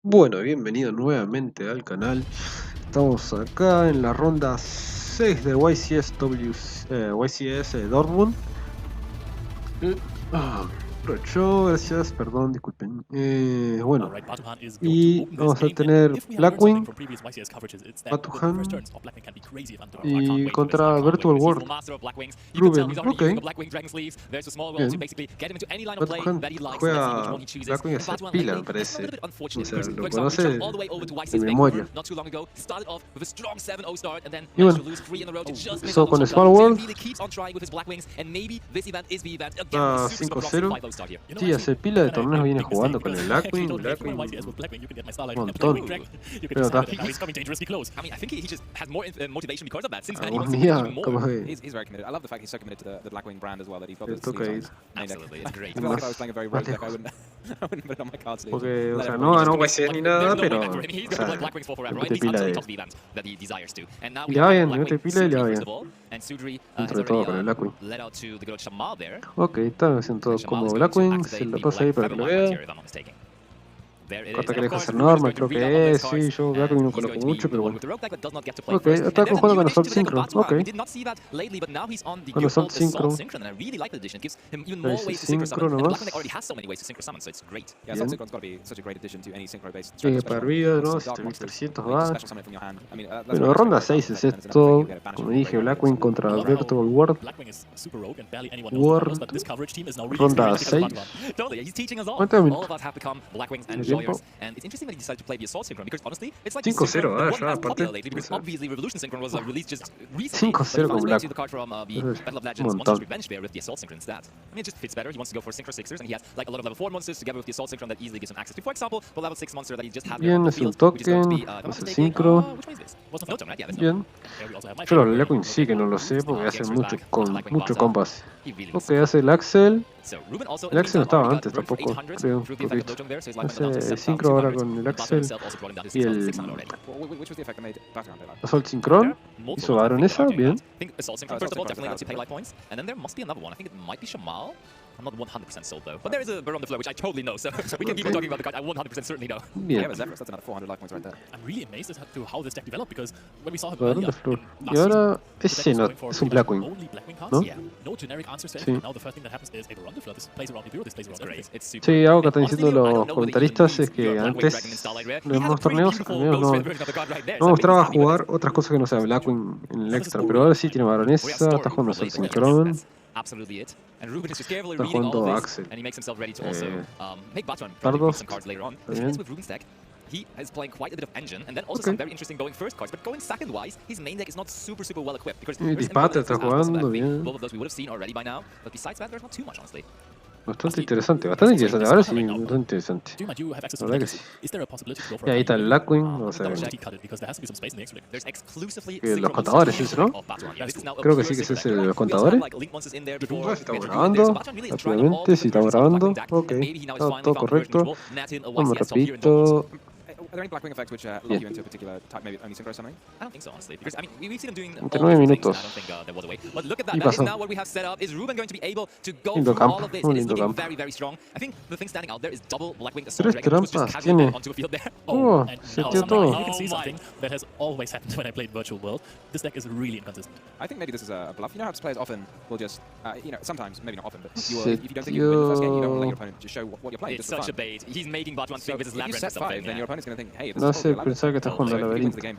Bueno, bienvenido nuevamente al canal. Estamos acá en la ronda 6 de YCS Dortmund. Aprovechó, gracias, perdón, disculpen. Bueno, y vamos a tener Blackwing, Batuhan y contra Virtual World. Ruben, ok. Bien. Batuhan juega Blackwing hace pila, me parece. O sea, lo conoce de memoria. Y bueno, empezó con Small World. Está 5-0. Sí, hace pila de torneos viene jugando con el Blackwing. Un montón. Pero está. Algún día, como que le toca ir más lejos. Porque, o sea, no ganó YCS ni nada, pero, o sea, le mete pila de... Y le va bien, le mete pila y le va bien. Dentro de todo con el Blackwing. Ok, está haciendo todo como Blackwing, se lo pasa ahí para que lo vea. Carta que deja ser normal, creo que es, sí, yo Blackwing no conozco mucho, pero bueno. Ok, está jugando con Assault Synchro, ok. Con Assault Synchro. Dice Synchro nomás. Bien. Para arriba, ¿no? 7300 va. Bueno, ronda 6 es esto. Como dije, Blackwing contra Virtual World. Ronda 6. ¿Cuántos minutos? 5-0, ya, aparte. 5-0 con Black. Un montón. Bien, es un token, hace sincro. Bien. Yo lo Blackwing sí que no lo sé porque hace mucho compás. Ok, hace el Axel. El Axel no estaba antes tampoco, creo. Hace sincro ahora con el Axel y el Assault Synchron. Hizo baronesa, bien. I'm not 100% sold though, but there is a Ronda flow which I totally know, so we can keep on talking about the card. I 100% certainly know. Bien. That's another 400 life points right there. I'm really amazed as to how this deck developed because when we saw him Ronda Flor. Y ahora ese no, es un Blackwing, ¿no? Sí. Sí, algo que están diciendo los comentaristas es que antes en los torneos no mostraba jugar otras cosas que no sea Blackwing en el extra, pero ahora sí tiene baronesa, está jugando Assault Synchron. Está jugando Axel. Tardos. He is playing quite a bit of engine, and then also some very interesting going first cards. But going second wise, his main deck is not super well equipped because Dispate está jugando bien. both of those we would have seen already by now. But besides that, there's not too much, honestly. Bastante interesante. Ahora sí, bastante interesante. La verdad que sí. Y ahí está el Blackwing, vamos a ver. Los contadores, ¿eso no? Creo que sí que es ese de los contadores. Estamos grabando, rápidamente, sí estamos grabando. Ok, está todo correcto. Vamos rapidito. Are there any Blackwing effects which lock you into a particular type, maybe only synchro or something? I don't think so, honestly, because I mean we've seen him doing 29 minutos. I don't think there was a way. But look at that. That is now what we have set up. Is Ruben going to be able to go through all of this? It is looking very strong. I think the thing standing out there is double Blackwing Assault Dragon, which was just casually onto a field there. Oh, se tiró todo. You can see something that has always happened when I played Virtual World. This deck is really inconsistent. I think maybe this is a bluff. You know how players often will just, sometimes, maybe not often, but if you don't think you win the first game, you don't want to let your opponent just show what you're playing. It's such a bait. He's making bot one thing with his labyrinth or something. Then your opponent's going to think, hey, No sé, pensaba que está jugando al laberinto. Bien.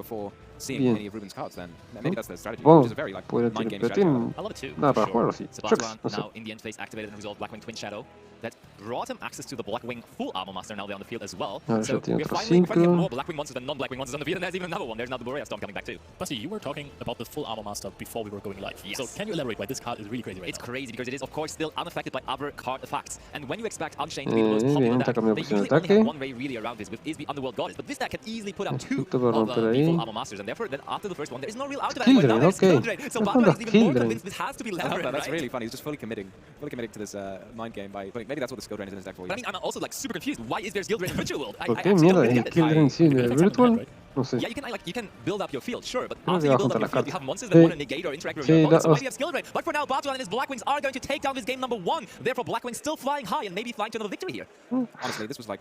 Podría tener, pero tienen nada para jugarlo así. Chucks, no sé. Now in the end phase activated and resolved Blackwing Twin Shadow. That brought him access to the Blackwing full armor master now there on the field as well. So we're finally have more Blackwing monsters than non-Blackwing monsters on the field, and there's even another one. There's now the Borea Storm coming back too. Basti, you were talking about the full armor master before we were going live. Yes. So can you elaborate why this card is really crazy right now? It's crazy because it is of course still unaffected by other card effects. And when you expect Unchained to be the most popular deck, they usually only have one way really around this, is the Underworld Goddess. But this deck can easily put up two of the full armor masters, and therefore then after the first one there is no real out of it. Now there's Skill Drain. So Bartman is even more convinced this has to be Labyrinth, That's really funny. He's just fully committing to this mind game by putting, maybe that's what the Skill Drain is in his deck for you. But I mean, I'm also like super confused. Why is there Skill Drain in Virtual World? ¿Por qué mierda es Skill Drain sí en el Virtual? No sé. Yeah, you can build up your field, sure, but Creo after que you va a build up juntar your las field, you cartas. have monsters that want to negate or interact with your Sí, opponent. So why do you have Skill Drain? But for now, Bartman and his Blackwings are going to take down this game number 1. Therefore, Blackwing still flying high and maybe flying to another victory here. Honestly, this was like,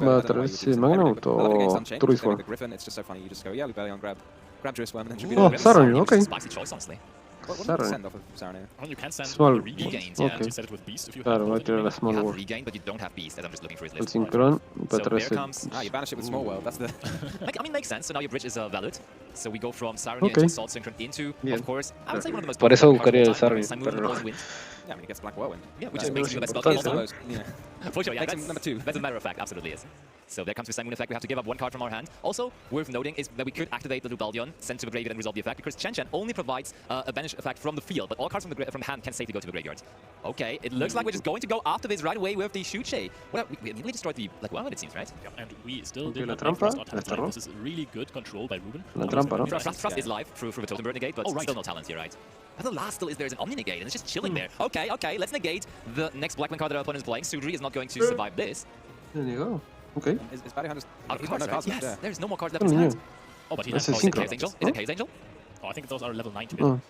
Lubellion, I don't know why you would do this in Magnum everything, but I love it against to Unchained, Druid just getting Form. the Griffin, it's just so funny, you just go, yeah, Lubellion grab. Grab Drissworm and then tribute. Oh, Sarony, okay. Spicy choice, honestly. What do you send off of Sarony? I mean, you can send Small. the regains, yeah, to set it with Beast if you Claro, va a have tirar la You Small have World. regain, but you don't have Beast, as I'm just looking for his El list. Synchron y So para atrás there el... comes... Ah, you banish it with Small World. That's the... I mean, makes sense. So now your bridge is valid. So we go from Sarony Okay. into Salt Synchron into, Bien. of course, I would say one of the most Por eso popular buscaría el cards of all time, Sarony, Simon pero... Always Wind. Yeah, I mean, he gets Black Whirlwind. Yeah, which Yeah, just makes you the best importante, spell. ¿no? Also, Yeah. for sure, yeah, Makes him number 2. That's a matter of fact, absolutely is. So there comes the Simon effect. We have to give up 1 card from our hand. Also, worth noting is that we could activate the Rebellion, send to the graveyard and resolve the effect, because Chen Chen only provides a banish effect from the field, but all cards from hand can safely go to the graveyard. Okay, it looks like we're just going to go after this right away with the Shuche. Well, we immediately destroyed the Black Whirlwind, it seems, right? Yeah, and we still Okay, did la not make trampa, first our talent la live. terror. This is really good control by Ruben. La trampa, ¿no? Thrust is live through the Totem Bird negate, but still no talents here, right? And the last still is there's an Omni negate, and it's just chilling there. Okay, let's negate the next Blackwing card that our opponent is playing. Sudri is not going to survive this. There you go. Okay. Is Barry just... Out of he's got cards, no right? cards left, Yes, yeah. there's no more cards left in his Niño. hand. Oh, but he Ese has es Is it Synchro. Chaos Angel? Is it Chaos Angel? Oh, I think those are level 9 to be. Oh.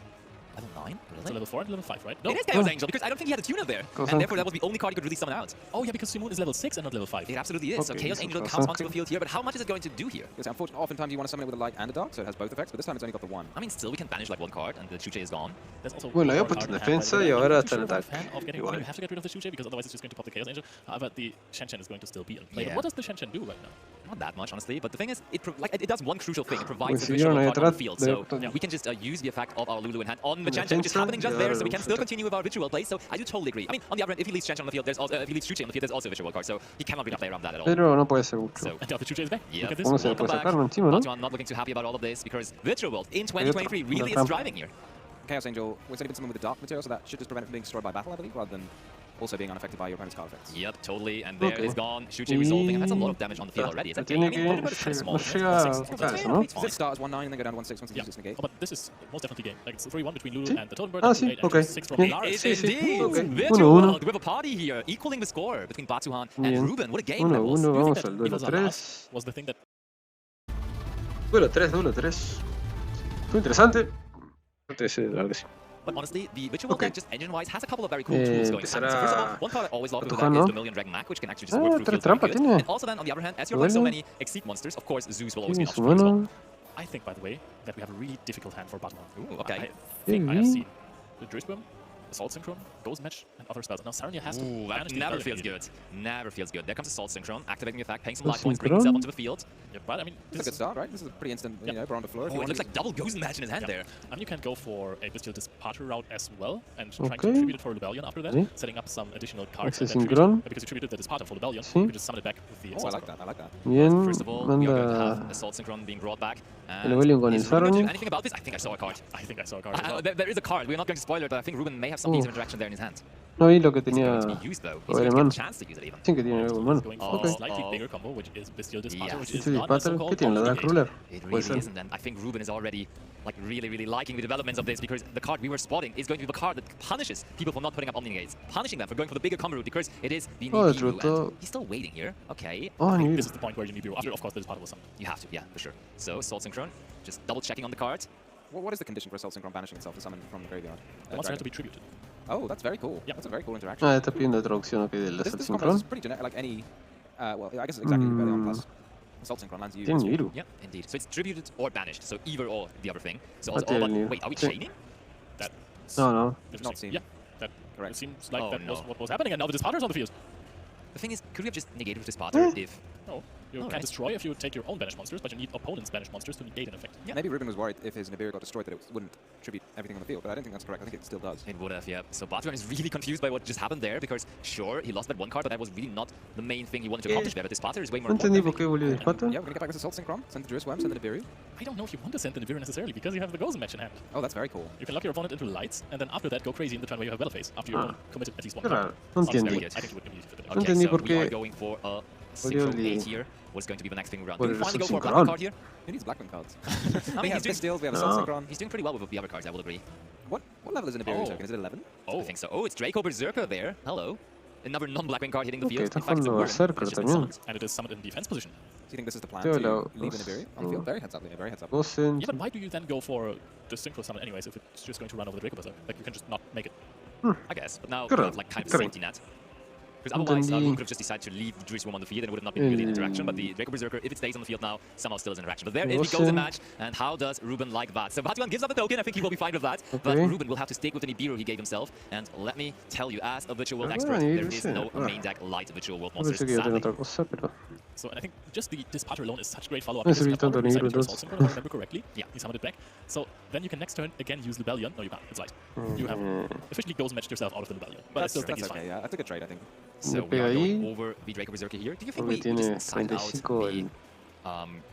Level 9? So Really? level 4 and level 5, right? No. It is Chaos Angel, because I don't think he had a tuner there. Cosa. And therefore that was the only card he could really summon out. Oh, yeah, because Simoon is level 6 and not level 5. It absolutely is. So Okay, Chaos so Angel cosa. comes onto the field here, but how much is it going to do here? Because unfortunately, oftentimes you want to summon it with a light and a dark, so it has both effects, but this time it's only got the one. I mean, still we can banish like 1 card, and the Shuche is gone. There's also Bueno, one había puesto card en in hand, defensa by the y way. ahora I'm está en not ataque. a fan of getting Igual. you have to get rid of the Shuche because otherwise it's just going to pop the Chaos Angel. But the Shen Chen is going to still be in play. Yeah. What does the Shen Chen do right now? Not that much, honestly, but the thing is, it does one crucial thing. It provides Pues the siguieron visual ahí card on atrás the field, de- so de- we can just use the effect of our Lulu in hand on the En Chen Chen, which is defensa, happening just y there, ahora so we can still usa- continue with our ritual play. So I do totally agree. I mean, on the other hand, if he leaves Chen Chen on the field, there's also if he leaves Shuche on the field, there's also a visual card, so he cannot really play around that at all. Pero no puede ser mucho. So And now the Shuche is back. yeah, Look at this. ¿Cómo se le welcome puede back. sacar encima, no? Batuhan not looking too happy about all of this because Virtual World in 2023 really is trampa. driving here. Chaos Angel, we're sending someone with the dark material, so that should just prevent it from being destroyed by battle, I believe, rather than also being unaffected by your opponent's card effects. Yep, totally, and there Okay. is gone. Shuche resolving, and that's a lot of damage on the field already. Is that Tiene I que... mean, Totem Bird is kind of No small. llega a tocar eso, ¿no? Does it start as 1-9 and then go down to 1-6 once Yeah. it's just negate? Oh, but this is most definitely game. Like it's 3-1 between Lulu Sí. and the Totem Bird. Ah, and sí, 8 and okay. 6 from Bien. Lars. It Sí, is sí. indeed. Okay. Virtual 1-1. World with a party here, equaling the score between Batuhan and Bien. Ruben. What a game that was. 1-1, Do you vamos think al that duelo Evil's Alas 3. was the thing that Duelo 3. Fue interesante. Sí, la verdad que sí. But honestly, the Virtual Okay. deck, just engine-wise, has a couple of very cool tools going on. So empezará first of all, one card I always love to Batuhan, that ¿no? is the Million Dragon Mac, which can actually just work through Tres fields very trampas good. tiene. And also then, on the other hand, as you're playing so Bueno. many Exceed monsters, of course, Zeus will always be Tiene an su option as well. mano. I think, by the way, that we have a really difficult hand for Batuhan. Ooh, okay. I think I have Mhm. seen the Drissworm, Assault Synchron, Ghost Match, and other spells. Now Saranya has to Ooh, that banish the never entire feels immediately. good. Never feels good. There comes Assault Synchron, activating the effect, paying some Assault life points, bringing himself Synchron. onto the field. Yeah, but I mean, This is a good start, right? This is a pretty instant, you know, we're on the floor. if you Oh, it want looks to like double Ghost Match in his hand there. I mean, you can go for a Bestial Departure route as well, and trying to Okay. tribute it for Rebellion after that, Sí. setting up some additional cards. Access and then Synchron. because you tributed the Disparter for Rebellion, Sí. you can just summon it back with the Oh, I Assault like Synchron. that, I like that. Bien, First of all, we are going to have manda... Assault Synchron being brought back. El Rebellion con el Is Ruben going to do Sarony. anything about this? I think I saw a card. I think I saw a card as well. There is a card. We're not going to spoil it, but I think Ruben may have some means of interaction there in his hand. No vi lo que It's tenía... going to be used, though. He's Pobre going to get man. a chance to use it even. Dicen que tiene algo en mano. Going for Oh, a slightly oh. bigger combo, which is Bestial Disparter, Yes. which is Este not a Disparter, ¿qué so-called tiene? La Dark Omni-Gate. Ruler. It Puede really ser. isn't, and I think Ruben is already like really liking the developments of this because the card we were spotting is going to be the card that punishes people for not putting up Omni Gates, punishing them for going for the bigger combo route because it is the Oh, Nibiru, derrotó- and he's still waiting here. Okay, Oh, I think ni this is the point where you need to, after of course the Disparter was summoned. you have to, yeah, for sure. So Soul Synchron, just double checking on the card. What is the condition for Assault Synchron banishing itself to summon from the graveyard? The monster has to be tributed. Oh, that's very cool. Yep. That's a very cool interaction. Ah, está pidiendo traducción, ok, del This Assault combo is Synchron. pretty generic, like any... well, I guess it's exactly Rebellion plus Assault Synchron lands you. Tiene Nibiru. Yeah, indeed. So it's tributed or banished, so either or the other thing. So Ah, also, tiene but Nibiru. wait, are we Sí. chaining? That No. Not seen. Yeah, that Correct. it seems like Oh, that was no. what was happening, and now the Disparter's on the field. The thing is, could we have just negated with this Disparter if... No, you Alright. can destroy if you take your own banished monsters, but you need opponents' banished monsters to negate an effect. Yeah. Maybe Ruben was worried if his Nibiru got destroyed that it wouldn't tribute everything on the field, but I don't think that's correct. I think it still does. It would have, yeah. So Batuhan is really confused by what just happened there because, sure, he lost that one card, but that was really not the main thing he wanted to accomplish there. But this Disparter is way more No entendí important. por qué volvió el Disparter. Yeah, we're gonna get back with Assault Synchron, send the Drissworm, send the Nibiru. I don't know if you want to send the Nibiru necessarily because you have the Ghost match in hand. Oh, that's very cool. You can lock your opponent into lights, and then after that go crazy in the turn where you have Battle Phase, after your Ah. opponent committed at least one Qué card. raro, no Sounds very entendí. good. I think you would immediately flip it. No Okay, entendí so por we qué are going for a volvió Synchro 8 el- here. What's going to be the next thing round? por Do we el finally go for a Synchron. Blackwing card here? Who needs Blackwing cards? I We mean, have he's doing, Pistiles, we have No. Assault Synchron. he's doing pretty well with the other cards, I will agree. What level is a Nibiru Oh. token? Is it 11? Oh, I think so. Oh, it's Draco Berserker there. Hello. Another non-Blackwing card hitting the Okay, field. está In fact, it's a jugando Wurm. Berserker It's just been también. summoned. and it is summoned in defense position. Do you think this is the plan Yo to la- leave a Nibiru on the field? Very heads up, yeah, very heads up. Gosen. Yeah, but why do you then go for the Synchro summon anyways if it's just going to run over the Draco Berserker? Like, you can just not make it. I guess. But now we Correct. have like kind of a Correct. safety net. Because otherwise, Ruben could have just decided to leave the Druid Swarm on the field and it would have not been really an interaction. But the Draco Berserker, if it stays on the field now, somehow still is interaction. But there he goes in match. And how does Ruben like that? So Batuhan gives up the token. I think he will be fine with that. But Ruben will have to stick with the Nibiru he gave himself. And let me tell you, as a Virtual World expert, there is no main deck light Virtual World monsters. Sadly. So I think just this part alone is such great follow-up. If I remember correctly, yeah, he summoned it back. So then you can next turn again use Rebellion. No, you can't. It's light. You have officially ghost matched yourself out of the Rebellion. But I still think he's fine. Yeah, I took a trade, I think. So we are going over the Draco Berserker here. Do you think we just sign out the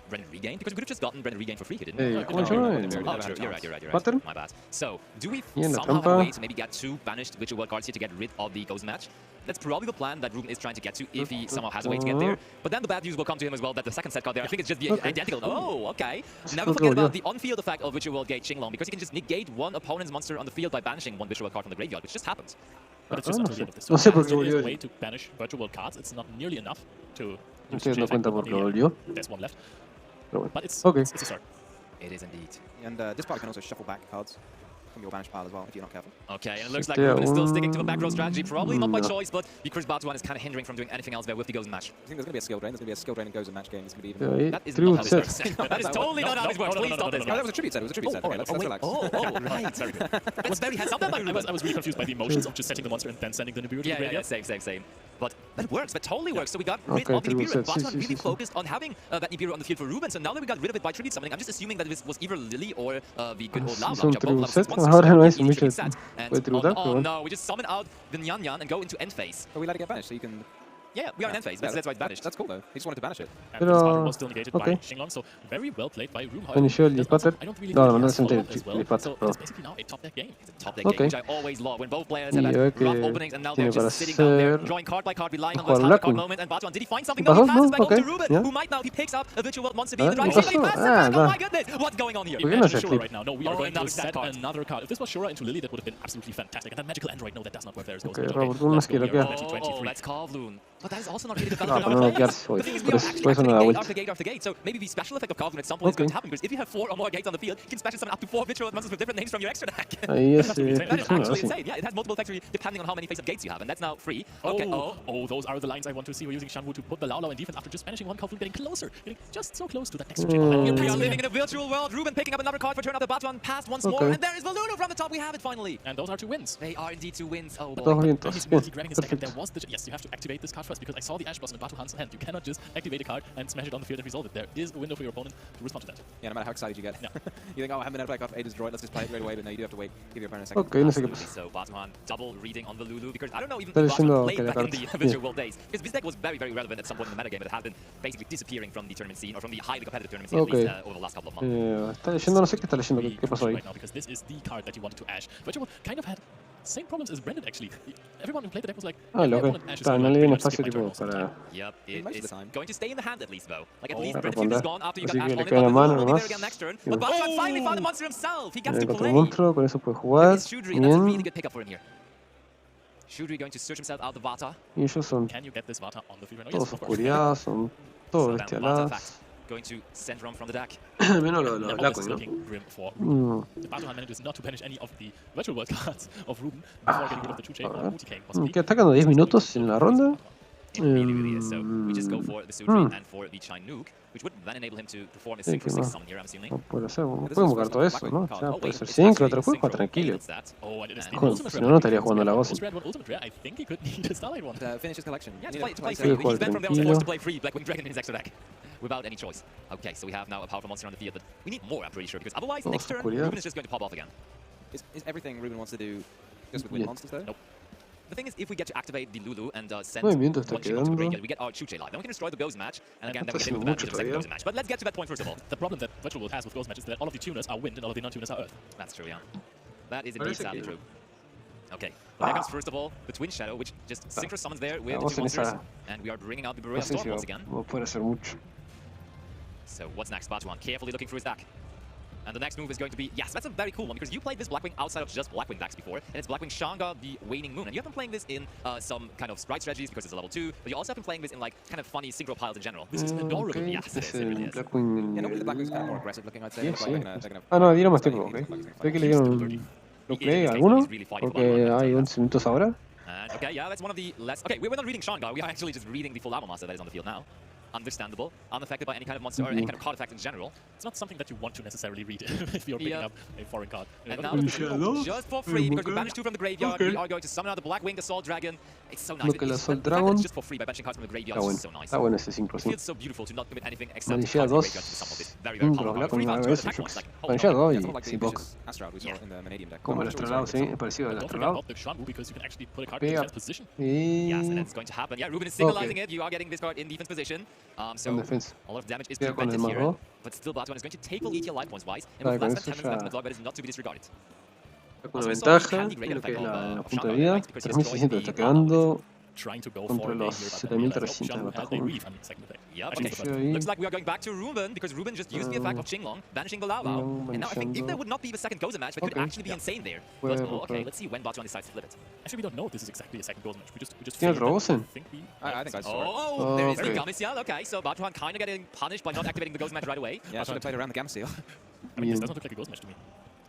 Branded Regain? Because we could have just gotten Branded Regain for free, didn't we? Oh, true. You're right. My bad. So, do we somehow have a way to maybe get 2 banished Virtual World cards here to get rid of the Ghost Match? That's probably the plan that Ruben is trying to get to if he somehow has a way to get there. But then the bad news will come to him as well that the second set card there, I think it's just the identical. Oh, okay. Never forget about the on-field effect of Virtual World Gate Qinglong, because he can just negate one opponent's monster on the field by banishing 1 Virtual World card from the graveyard, which just happens. But it's just until the end of this. So there is a way to banish Virtual World cards. It's not nearly enough to use the There's 1 left. But it's a start. It is indeed. And this part can also shuffle back cards from your banished pile as well, if you're not careful. Okay, and it looks like Ruben is still sticking to the back row strategy. Probably not by choice, but because Batuhan is kind of hindering from doing anything else there with the Gozen match. I think there's going to be a skill drain. There's going to be a skill drain and Gozen match game. It's going to be even. That is not how this works. That is totally not how this works. Please stop this. That was a tribute set. It was a tribute set. Okay, let's relax. Right. Very good. It was very hands-up by Ruben. I was really confused by the emotions of just setting the monster and then sending the Nibiru to the graveyard. Same. But that works. That totally works. So we got rid of the Nibiru. Batuhan really focused on having that Nibiru on the field for Ruben. So now that we got rid of it by tribute summoning, I'm just assuming that this was either Lily or the good old Lava. Oh no, we just summon out the Nyan Nyan and go into end phase. But we let it get banished, so you can... Yeah, we are in end phase. That's why it's banished. That's cool though. He just wanted to banish it. And this part was still negated by Qinglong, so very well played by Ruben. I don't really think he has follow-up as well. So it's basically now a top deck game. It's a top deck game, which I always love. When both players have had rough openings and now they're just sitting down there, drawing card by card, relying on the card moment. And Batuhan, did he find something? No, he passes back over to Ruben, who might now, he picks up a Virtual World monster being the drive. He passes back. Oh my goodness, what's going on here? Imagine Shura right now. No, we are going to set another card. If this was Shura into Lily, that would have been absolutely fantastic. And that Magical Android, no, that does not work there. Oh, let's call Loon. But that is also not really developed. After gate. So maybe the special effect of Carlton at some point is going to happen, because if you have 4 or more gates on the field, you can special summon up to 4 virtual monsters with different names from your extra deck. That is actually insane. Yeah, it has multiple effects depending on how many face-up gates you have, and that's now free. Okay. Oh, those are the lines I want to see. We're using Shanwu to put the Lao Lao in defense after just banishing 1 Carlton, getting closer, getting just so close to that next We are living in a virtual world. Ruben picking up another card for turn after Batuhan passed once more, and there is Valunu from the top. We have it finally. And those are 2 wins. They are indeed 2 wins. Oh boy. He's grabbing his deck. There was the... Yes, you have to activate this card first, because I saw the Ash Boss in Batuhan's hand. You cannot just activate a card and smash it on the field and resolve it. There is a window for your opponent to respond to that. Yeah, no matter how excited you get. Yeah. You think, oh, I haven't been able to play off Ada's droid, let's just play it right away, but no, you do have to wait. Give your opponent a second. Okay, no sé qué pasa. So Batuhan double reading on the Lulu, because I don't know even if Batuhan played back in the Virtual World days. Because this deck was very, very relevant at some point in the metagame, but it had been basically disappearing from the tournament scene, or from the highly competitive tournament scene, at least over the last couple of months. Está leyendo, no sé qué está leyendo, qué pasó ahí. Right now, because this is the card that you wanted to Ash. Virtual World kind of had same problems as Branded, actually. Everyone who played the deck was like, está, no le dio espacio tipo para... Yep, it's going to stay in the hand at least, though. Like, at least Branded is gone after you got Ash on it, but will be there again next turn. But Batuhan finally found the monster himself. He gets to play. Monstruo, con eso puede jugar. Shudri, that's a really good pickup for him here. Shudri going to search himself out the Vata. Y ellos son Can you get this Vata on the field right now? todos oscuridad, son todos bestialadas. Going to send from the deck. Menos lo Blackwing, ¿no? Batuhan manages not to banish any of the Virtual World cards of Ruben before getting rid of the 2-chain. Que atacando 10 minutos en la ronda. It really is. So we just go for the Sudri and for the Chinook, which would then enable him to perform a synchro 6 summon here, I'm assuming. No puede ser, podemos jugar todo eso, ¿no? O sea, puede ser synchro, otro juego, tranquilo. Si no, no estaría jugando la voz. I think he could need a Starlight one. Finish his collection. Yeah, to play free. He's been from there forced to play free Blackwing Dragon in his extra deck. Without any choice. Okay, so we have now a powerful monster on the field, but we need more, I'm pretty sure, because otherwise next turn, Ruben is just going to pop off again. Is everything Ruben wants to do just with wind monsters though? Nope. The thing is, if we get to activate the Lulu and send one Qinglong to the graveyard, we get our Chuche live. Then we can destroy the Ghost match, and again, then we can get the second Ghost match. But let's get to that point first of all. The problem that Virtual World has with Ghost matches is that all of the tuners are wind and all of the non-tuners are earth. That's true, yeah. That is indeed sadly true. Okay, well, there comes first of all the Twin Shadow, which just synchro summons there with the 2 monsters, and we are bringing out the YCS Dortmund once again. So what's next? Batuhan carefully looking through his deck. And the next move is going to be, yes, that's a very cool one, because you played this Blackwing outside of just Blackwing decks before, and it's Blackwing Shanga, the Waning Moon. And you have been playing this in some kind of sprite strategies because it's a level 2, but you also have been playing this in like kind of funny synchro piles in general. This is adorable. Yes, it really is. Yeah, normally the Blackwing's kind of more aggressive looking, I'd say. No, dieron más tiempo, ¿ok? Sé que le dieron... Lo play alguno, porque hay 11 minutos ahora. And okay, yeah, that's one of the less... Okay, we're not reading Shanghai, we are actually just reading the full Armor Master that is on the field now. Understandable, unaffected by any kind of monster or any kind of card effect in general. It's not something that you want to necessarily read if you're picking up a foreign card. And now just for free, because we banished 2 from the graveyard, we are going to summon out the Blackwing Assault Dragon. It's so nice. El Assault Dragon. Dragon. Just for free by banishing cards from the graveyard. It's so nice. Está bueno ese 5%. It feels so beautiful to not commit anything except to Manilla cards in the graveyard to summon this very, very powerful. Free bounce, 2 attack points, like, Manilla 2 y like sin box. Como el Astrolado, sí, es parecido al Astrolado. Because you can actually put a card in defense position. Yes, and it's going to happen. Yeah, Ruben is signalizing it. You are getting this card in defense position. So a lot of damage is prevented here. But still, Batuhan is going to take full ETL life points wise. And with less than 10 minutes left in the clock, that is not to be disregarded. Una ventaja, lo que es la punta de vida. 3600 está quedando. Contra los 7300 de Batajón. Yep, okay. Looks like we are going back to Ruben because Ruben just used the effect of Qinglong, banishing the Lao Lao. And now I think if there would not be the second Gozen match, that could actually be insane there. But okay, let's see when Batuhan decides to flip it. Actually, we don't know if this is exactly a second Gozen match. We just ¿Tiene otro Gozen? I think I saw it. Oh, there is the Gamma Seal. Okay, so Batuhan kind of getting punished by not activating the Gozen match right away. Yeah, I should have played around the Gamma Seal. I mean, this doesn't look like a Gozen match to me.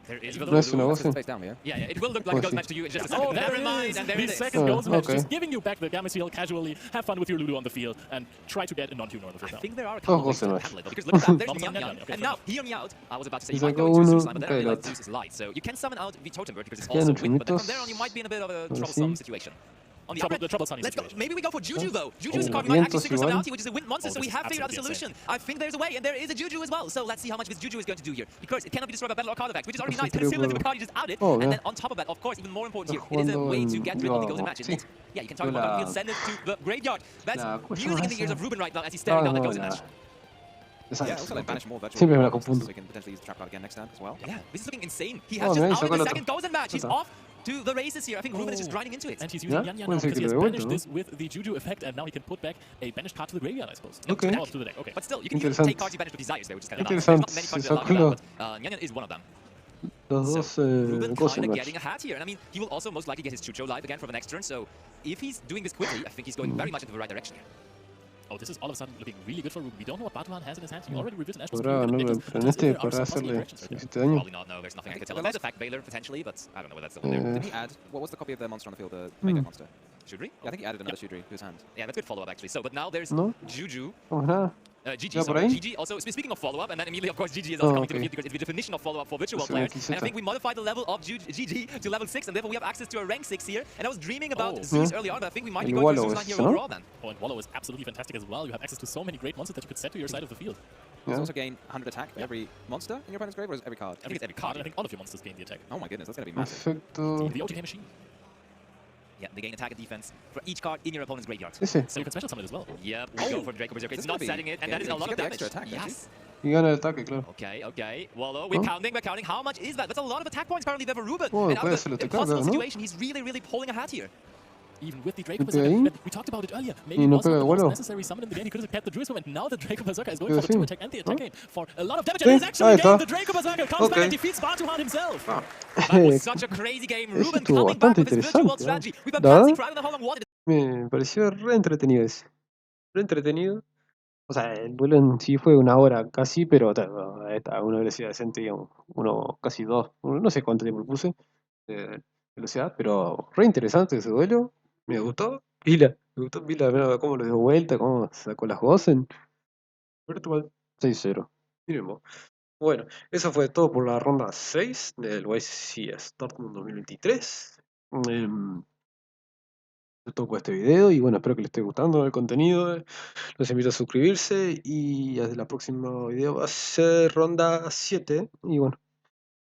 There is No es una Gozen. Yeah, it will look like a Gozen match to you in just a second. Oh, never mind, and there it is. The second Gozen match, just giving you back the Gamma Seal casually, have fun with your Lulu on the field, and try to get a non-tuner on the field. I think there are a couple of ways to handle it, though, because look at that, there's Nyan Nyan, and now, hear me out, I was about to say you might go into Zeus Line, but then I realized Zeus is light, so you can summon out the Totem Bird because it's also wind, but then from there on you might be in a bit of a troublesome situation. On the other hand, let's go. Maybe we go for Juju though. Juju is a card we might actually secret summon out here, which is a wind monster, so we have figured out the solution. I think there's a way, and there is a Juju as well. So let's see how much this Juju is going to do here, because it cannot be destroyed by battle or card effects, which is already nice. Considering the card you just outed, and then on top of that, of course, even more important here, it is a way to get rid of the Gozen match. Yeah, you can target one field, send it to the graveyard. That's music in the ears of Ruben right now as he's staring down the Gozen match. Yeah, also like banish more virtual Siempre me la worlds, confundo. so he can potentially use the trap card again next turn as well. Yeah, this is looking insane. He has just outed the second Gozen match. He's off to the races here. I think Ruben is just grinding into it. And he's using Nyan Nyan now because he has banished this with the Juju effect, and now he can put back a banished card to the graveyard, I suppose. Okay. To the deck. Okay. But still, you can even take cards you banished with desires there, which is kind of nice. Interesante. There's not many cards that allow you that, but Nyan Nyan is one of them. Los dos Ruben Gozen kind of match. getting a hat here, and I mean, he will also most likely get his Chucho live again for the next turn, so if he's doing this quickly, I think he's going very much into the right direction here. Oh, this is all of a sudden looking really good for Ruben. We don't know what Batuhan has in his hands. He already revealed an Ashton. Podrá ganarlo, pero en este podrá hacerle 17 daño. Probably not, no, there's nothing I can tell. There's a fact Baylor potentially, but I don't know whether that's still there. Did he add, what was the copy of the monster on the field, the mega monster? Shudri? Yeah, I think he added another Shudri to his hand. Yeah, that's good follow-up actually. So, but now there's No. Juju. Vamos nada. GG, sorry, GG. Also, speaking of follow-up, and then immediately, of course, GG is also coming to the field because it's the definition of follow-up for Virtual World players. And I think we modified the level of GG to level 6, and therefore we have access to a rank 6 here. And I was dreaming about Zeus early on, but I think we might be going for Zeus line here overall then. Oh, and Wallow is absolutely fantastic as well. You have access to so many great monsters that you could set to your side of the field. You also gain 100 attack for every monster in your opponent's grave, or is it every card? I think it's every card, and I think all of your monsters gain the attack. Oh my goodness, that's going to be massive. Perfecto. The OTK machine. Yeah, they gain attack and defense for each card in your opponent's graveyard. Ese. So you can special summon it as well. Yep, we go for Draco Berserker. It's not setting it, and that is a lot of damage. Yes. Y gana el ataque, claro. Okay, okay. Wallow, we're counting. How much is that? That's a lot of attack points currently there for Ruben. Oh, and out puede of ser lo the que carga, impossible ¿no? situation, he's really pulling a hat here. Even with the Draco Berserker, we talked about it earlier. Maybe it was not the most necessary summon in the game. He could have kept the Druid's and now the Draco Berserker is going for the 2 attack and the attack game for a lot of damage. And he's actually gained. The Draco Berserker comes back and defeats Batuhan himself. That was such a crazy game. Ruben coming back with his Virtual World strategy. We've been passing for I don't know how long wanted. Me pareció re entretenido ese. Re entretenido. O sea, el vuelo en sí fue 1 hora casi, pero está a una velocidad decente, digamos. Casi 2. No sé cuánto tiempo puse de velocidad, pero re interesante ese duelo. Me gustó pila. Me gustó pila. Mira cómo lo dio vuelta, cómo sacó las Gozen. Virtual 6-0. Miremos. Bueno, eso fue todo por la ronda 6 del YCS Dortmund 2023. Todo por este video y bueno, espero que les esté gustando el contenido. Los invito a suscribirse y hasta el próximo video va a ser ronda 7 y bueno,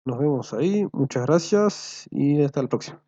nos vemos ahí. Muchas gracias y hasta el próximo.